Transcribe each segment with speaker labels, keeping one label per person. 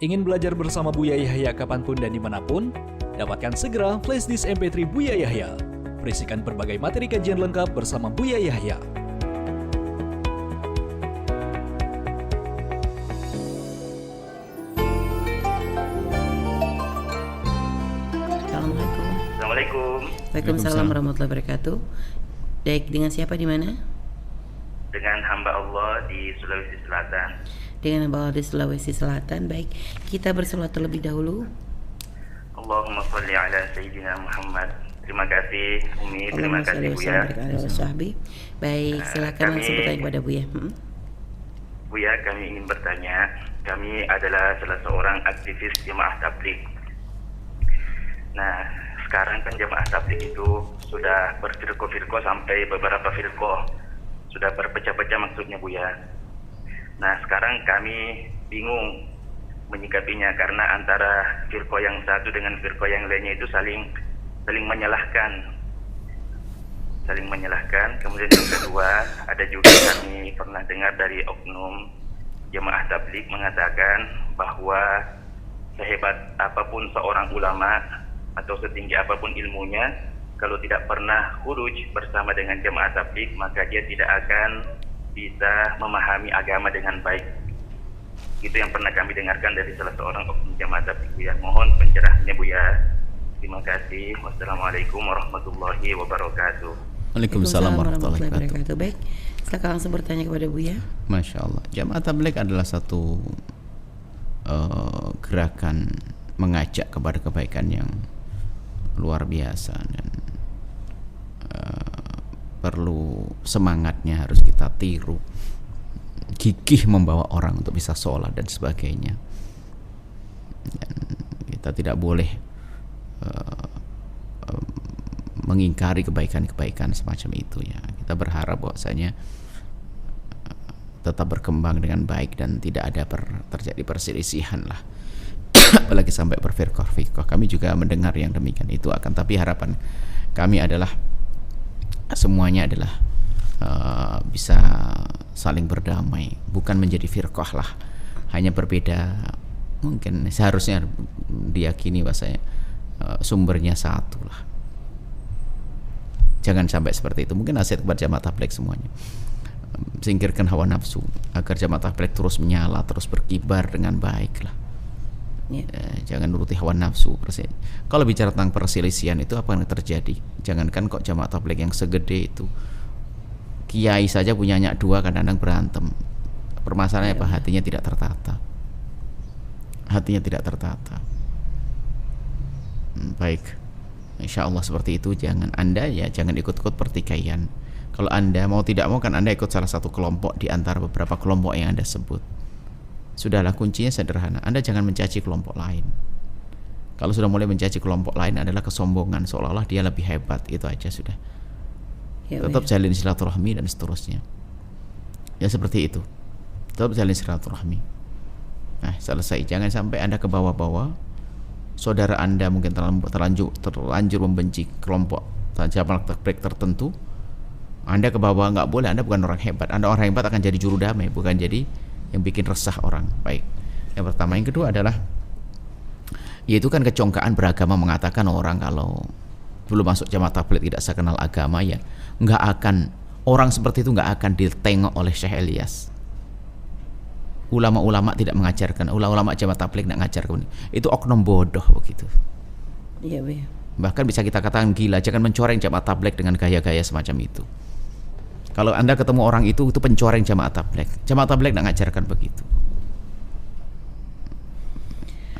Speaker 1: Ingin belajar bersama Buya Yahya kapanpun dan dimanapun? Dapatkan segera flashdisk MP3 Buya Yahya. Berisikan berbagai materi kajian lengkap bersama Buya Yahya.
Speaker 2: Assalamualaikum.
Speaker 3: Assalamualaikum.
Speaker 2: Waalaikumsalam warahmatullahi wabarakatuh. Baik, dengan siapa di mana?
Speaker 3: Dengan hamba Allah di Sulawesi Selatan.
Speaker 2: Dengan hamba Allah di Sulawesi Selatan. Baik, kita berselawat terlebih dahulu.
Speaker 3: Allahumma sholli ala Sayyidina Muhammad. Terima kasih Umi, terima kasih Buya.
Speaker 2: Baik, silakan langsung bertanya kepada Buya.
Speaker 3: Buya, kami ingin bertanya. Kami adalah salah seorang aktivis jemaah tabligh. Nah, sekarang kan jemaah tabligh itu sudah berfirqah-firqah sampai beberapa firqah. Sudah berpecah-pecah maksudnya Buya. Nah, sekarang kami bingung menyikapinya karena antara firqah yang satu dengan firqah yang lainnya itu saling menyalahkan. Kemudian yang kedua, ada juga kami pernah dengar dari oknum jemaah tabligh mengatakan bahwa sehebat apapun seorang ulama atau setinggi apapun ilmunya, kalau tidak pernah khuruj bersama dengan jemaah tabligh, maka dia tidak akan bisa memahami agama dengan baik. Itu yang pernah kami dengarkan dari salah seorang oknum jemaah tabligh Buya. Mohon pencerahannya Buya. Terima kasih. Wassalamualaikum warahmatullahi wabarakatuh.
Speaker 4: Waalaikumsalam warahmatullahi wabarakatuh.
Speaker 2: Baik, silakan langsung bertanya kepada Buya.
Speaker 4: Masya Allah. Jamaah tabligh adalah satu gerakan mengajak kepada kebaikan yang luar biasa dan perlu semangatnya harus kita tiru, gigih membawa orang untuk bisa sholat dan sebagainya. Dan kita tidak boleh mengingkari kebaikan-kebaikan semacam itu ya. Kita berharap bahwasanya tetap berkembang dengan baik dan tidak ada terjadi perselisihan lah. Apalagi sampai berfirqah-firqah. Kami juga mendengar yang demikian itu akan, tapi harapan kami adalah semuanya adalah bisa saling berdamai, bukan menjadi firqah lah, hanya berbeda. Mungkin seharusnya diyakini bahwasanya sumbernya satu lah. Jangan sampai seperti itu. Mungkin nasihat kepada jamaah tabligh semuanya, singkirkan hawa nafsu agar jamaah tabligh terus menyala, terus berkibar dengan baik lah. Jangan nuruti hawa nafsu. Kalau bicara tentang perselisihan itu apa yang terjadi? Jangankan kok jamaah tabligh yang segede itu, kiai saja punya anak dua kadang-kadang berantem. Permasalahannya apa? Hatinya tidak tertata. Baik, insya Allah seperti itu. Anda jangan ikut-ikut pertikaian. Kalau Anda mau tidak mau kan Anda ikut salah satu kelompok di antara beberapa kelompok yang Anda sebut. Sudahlah, kuncinya sederhana. Anda jangan mencaci kelompok lain. Kalau sudah mulai mencaci kelompok lain adalah kesombongan, seolah-olah dia lebih hebat. Itu aja sudah. Tetap jalin silaturahmi dan seterusnya. Ya seperti itu. Tetap jalin silaturahmi. Nah, selesai. Jangan sampai Anda ke bawah-bawah. Saudara Anda mungkin terlanjur membenci kelompok jamaah tabligh tertentu. Anda ke bawah, nggak boleh. Anda bukan orang hebat. Anda orang hebat akan jadi juru damai, bukan jadi yang bikin resah orang. Baik, yang pertama. Yang kedua adalah, yaitu kan kecongkaan beragama mengatakan orang kalau belum masuk jamaah tabligh tidak sekenal agama, ya nggak akan, orang seperti itu nggak akan ditengok oleh Syekh Ilyas. Ulama-ulama tidak mengajarkan, ulama-ulama jamaah tabligh tidak mengajarkan. Itu oknum bodoh begitu.
Speaker 2: Iya,
Speaker 4: Bahkan bisa kita katakan gila. Jangan mencoreng jamaah tabligh dengan gaya-gaya semacam itu. Kalau Anda ketemu orang itu pencoreng jamaah tabligh. Jamaah tabligh tidak mengajarkan begitu.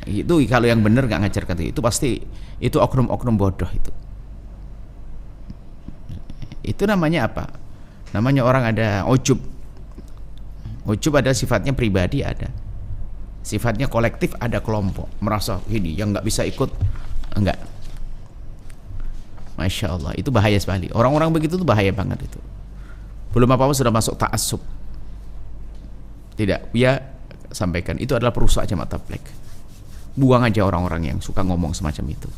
Speaker 4: Itu kalau yang benar nggak ngajarkan itu pasti itu oknum-oknum bodoh itu. Itu namanya apa? Namanya orang ada ujub. Ujub ada sifatnya pribadi, ada sifatnya kolektif, ada kelompok. Merasa ini yang nggak bisa ikut, enggak. Masya Allah, itu bahaya sekali. Orang-orang begitu tuh bahaya banget itu. Belum apa-apa sudah masuk ta'assub. Tidak, ya sampaikan itu adalah perusak jamaah tabligh. Buang aja orang-orang yang suka ngomong semacam itu.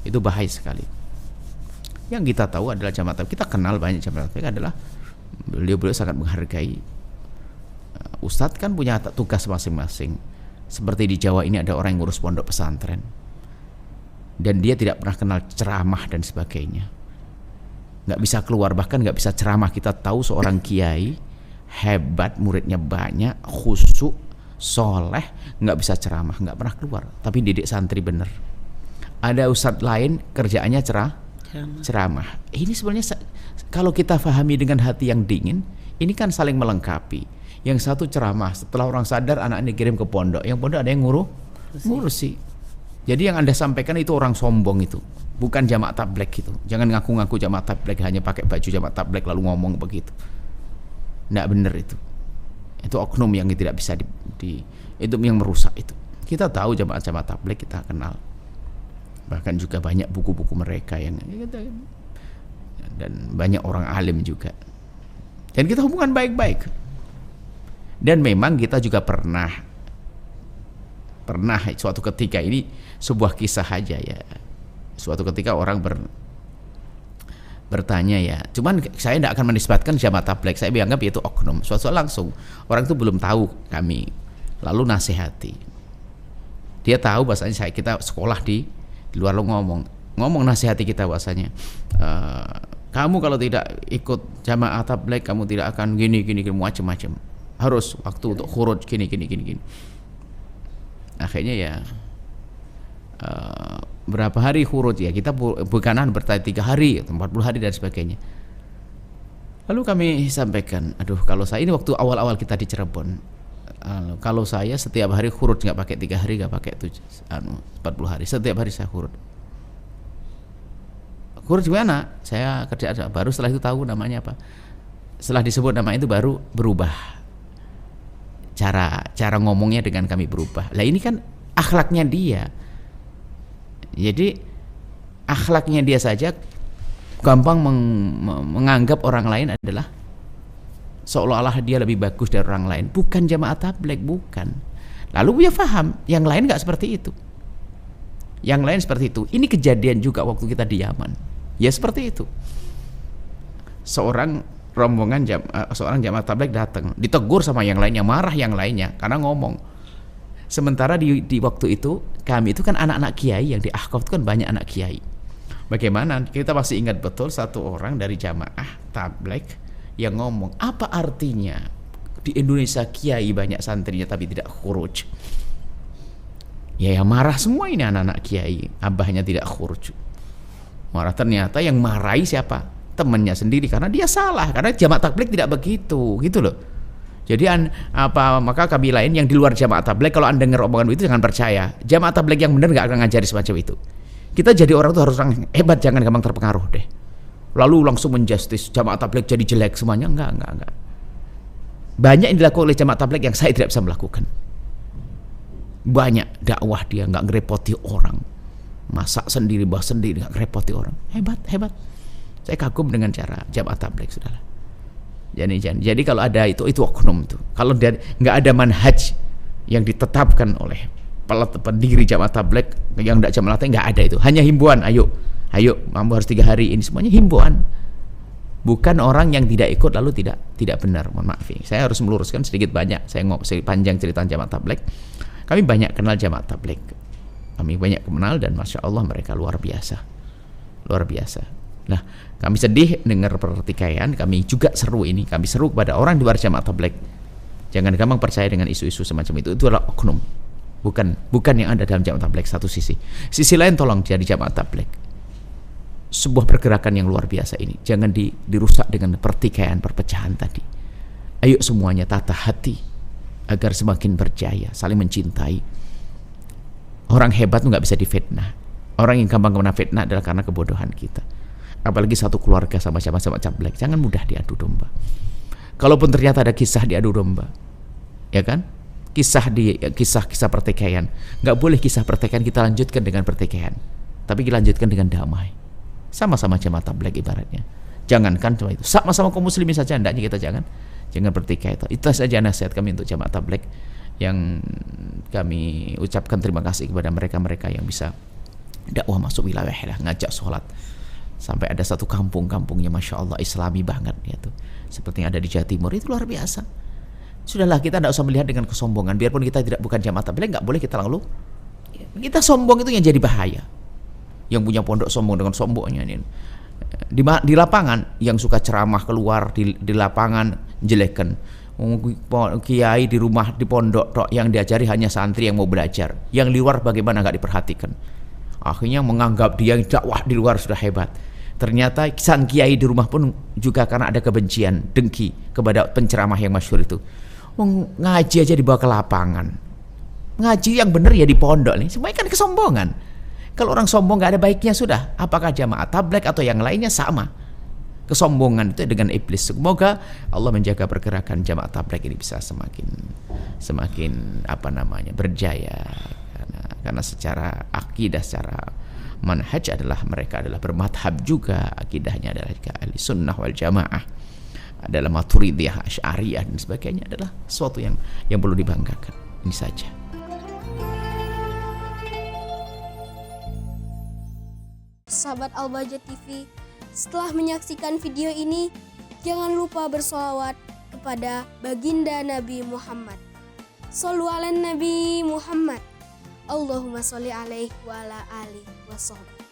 Speaker 4: Itu bahaya sekali. Yang kita tahu adalah jamaah tabligh, kita kenal banyak jamaah tabligh adalah beliau sangat menghargai. Ustadz kan punya tugas masing-masing. Seperti di Jawa ini ada orang yang ngurus pondok pesantren, dan dia tidak pernah kenal ceramah dan sebagainya, nggak bisa keluar, bahkan nggak bisa ceramah. Kita tahu seorang kiai hebat, muridnya banyak, khusyuk, soleh, nggak bisa ceramah, nggak pernah keluar, tapi didik santri bener. Ada ustadz lain kerjaannya ceramah. Ini sebenarnya kalau kita pahami dengan hati yang dingin, ini kan saling melengkapi. Yang satu ceramah, setelah orang sadar anaknya dikirim ke pondok, yang pondok ada yang ngurusi. Jadi yang Anda sampaikan itu orang sombong itu, bukan jamaah tabligh itu. Jangan ngaku-ngaku jamaah tabligh hanya pakai baju jamaah tabligh lalu ngomong begitu. Nggak benar itu. Itu oknum yang tidak bisa itu yang merusak itu. Kita tahu jamaah tabligh, kita kenal. Bahkan juga banyak buku-buku mereka yang, dan banyak orang alim juga. Dan kita hubungan baik-baik. Dan memang kita juga pernah suatu ketika, ini sebuah kisah aja ya. Suatu ketika orang bertanya ya, cuman saya tidak akan menisbatkan jamaah tabligh, saya anggap itu oknum. Suatu saat langsung orang itu belum tahu kami, lalu nasihati. Dia tahu bahasanya kita sekolah di luar, lalu ngomong nasihati kita bahasanya, kamu kalau tidak ikut jamaah tabligh kamu tidak akan gini macam-macam. Harus waktu untuk khuruj gini. Akhirnya ya berapa hari khuruj ya, kita bukanan bertanya 3 hari, 40 hari dan sebagainya. Lalu kami sampaikan, aduh kalau saya, ini waktu awal-awal kita di Cirebon, kalau saya setiap hari khuruj, nggak pakai 3 hari, nggak pakai 40 hari, setiap hari saya khuruj. Khuruj gimana? Saya kerja baru setelah itu tahu namanya apa. Setelah disebut nama itu baru berubah. Cara ngomongnya dengan kami berubah. Lah ini kan akhlaknya dia. Jadi akhlaknya dia saja gampang menganggap orang lain adalah seolah-olah dia lebih bagus dari orang lain. Bukan jamaah tabligh, bukan. Lalu dia paham, yang lain nggak seperti itu. Yang lain seperti itu. Ini kejadian juga waktu kita di Yaman. Ya seperti itu. Seorang jamaah tabligh datang, ditegur sama yang lainnya, marah yang lainnya karena ngomong. Sementara di waktu itu kami itu kan anak-anak kiai, yang di Ahqaf itu kan banyak anak kiai. Bagaimana? Kita masih ingat betul satu orang dari jamaah tabligh yang ngomong, apa artinya di Indonesia kiai banyak santrinya tapi tidak khuruj? Ya yang marah semua ini anak-anak kiai, abahnya tidak khuruj. Marah, ternyata yang marahi siapa? Temannya sendiri, karena dia salah, karena jamaah tabligh tidak begitu, gitu loh. Jadi maka kami lain yang di luar jamaah tabligh, kalau Anda dengar omongan itu jangan percaya. Jamaah tabligh yang benar nggak akan ngajari semacam itu. Kita jadi orang itu harus orang hebat, jangan gampang terpengaruh deh. Lalu langsung menjustis jamaah tabligh jadi jelek semuanya, enggak. Banyak yang dilakukan oleh jamaah tabligh yang saya tidak bisa melakukan. Banyak dakwah dia nggak ngerepoti orang, masak sendiri, bah sendiri, nggak ngerepoti orang, hebat. Saya kagum dengan cara jamaah tabligh, saudara. Jadi kalau ada itu oknum tuh. Kalau nggak ada manhaj yang ditetapkan oleh pendiri jamaah tabligh yang tidak jamaah tabligh, nggak ada itu. Hanya himbauan, ayo, kamu harus 3 hari. Ini semuanya himbauan. Bukan orang yang tidak ikut lalu tidak benar. Mohon maaf, saya harus meluruskan sedikit banyak. Saya panjang cerita jamaah tabligh. Kami banyak kenal jamaah tabligh. Kami banyak kenal dan masya Allah mereka luar biasa. Nah, kami sedih dengar pertikaian, kami juga seru ini. Kami seru kepada orang di luar jamaah tabligh. Jangan gampang percaya dengan isu-isu semacam itu. Itu adalah oknum. Bukan yang ada dalam jamaah tabligh, satu sisi. Sisi lain tolong jadi jamaah tabligh. Sebuah pergerakan yang luar biasa ini. Jangan dirusak dengan pertikaian, perpecahan tadi. Ayo semuanya tata hati agar semakin berjaya, saling mencintai. Orang hebat tuh nggak bisa difitnah. Orang yang gampang kena fitnah adalah karena kebodohan kita. Apalagi satu keluarga sama-sama tabligh, jangan mudah diadu domba. Kalaupun ternyata ada kisah diadu domba, ya kan? Kisah pertikaian, nggak boleh kisah pertikaian kita lanjutkan dengan pertikaian, tapi kita lanjutkan dengan damai. Sama-sama jamaah tabligh ibaratnya. Jangankan cuma itu, sama-sama kaum muslimin saja hendaknya kita jangan bertikai. Itu saja nasihat kami untuk jamaah tabligh, yang kami ucapkan terima kasih kepada mereka-mereka yang bisa dakwah masuk wilayah, ngajak sholat. Sampai ada satu kampung-kampungnya masya Allah islami banget gitu. Seperti yang ada di Jawa Timur, itu luar biasa. Sudahlah, kita tidak usah melihat dengan kesombongan. Biarpun kita bukan jamaah tabligh, nggak boleh kita lalu kita sombong, itu yang jadi bahaya. Yang punya pondok sombong dengan sombongnya ini. Di lapangan yang suka ceramah keluar di lapangan jelekkan. Kiai di rumah di pondok tok yang diajari hanya santri yang mau belajar. Yang di luar bagaimana nggak diperhatikan. Akhirnya menganggap dia yang dakwah di luar sudah hebat. Ternyata sang kiai di rumah pun juga karena ada kebencian, dengki kepada penceramah yang masyhur itu. Ngaji aja dibawa ke lapangan. Ngaji yang benar ya di pondok nih. Semuanya kan kesombongan. Kalau orang sombong nggak ada baiknya sudah. Apakah jamaah tabligh atau yang lainnya sama. Kesombongan itu dengan iblis. Semoga Allah menjaga pergerakan jamaah tabligh ini bisa semakin berjaya. Karena secara akidah, secara manhaj mereka adalah bermadhab juga. Akidahnya adalah ahli sunnah wal jamaah, adalah maturidiyah, asy'ariyah dan sebagainya, adalah sesuatu yang perlu dibanggakan. Ini saja.
Speaker 5: Sahabat Al-Bahjah TV, setelah menyaksikan video ini, jangan lupa bersolawat kepada baginda Nabi Muhammad. Shollu ala Nabi Muhammad. Allahumma sholli alaihi wa ala alihi wa sahbihi.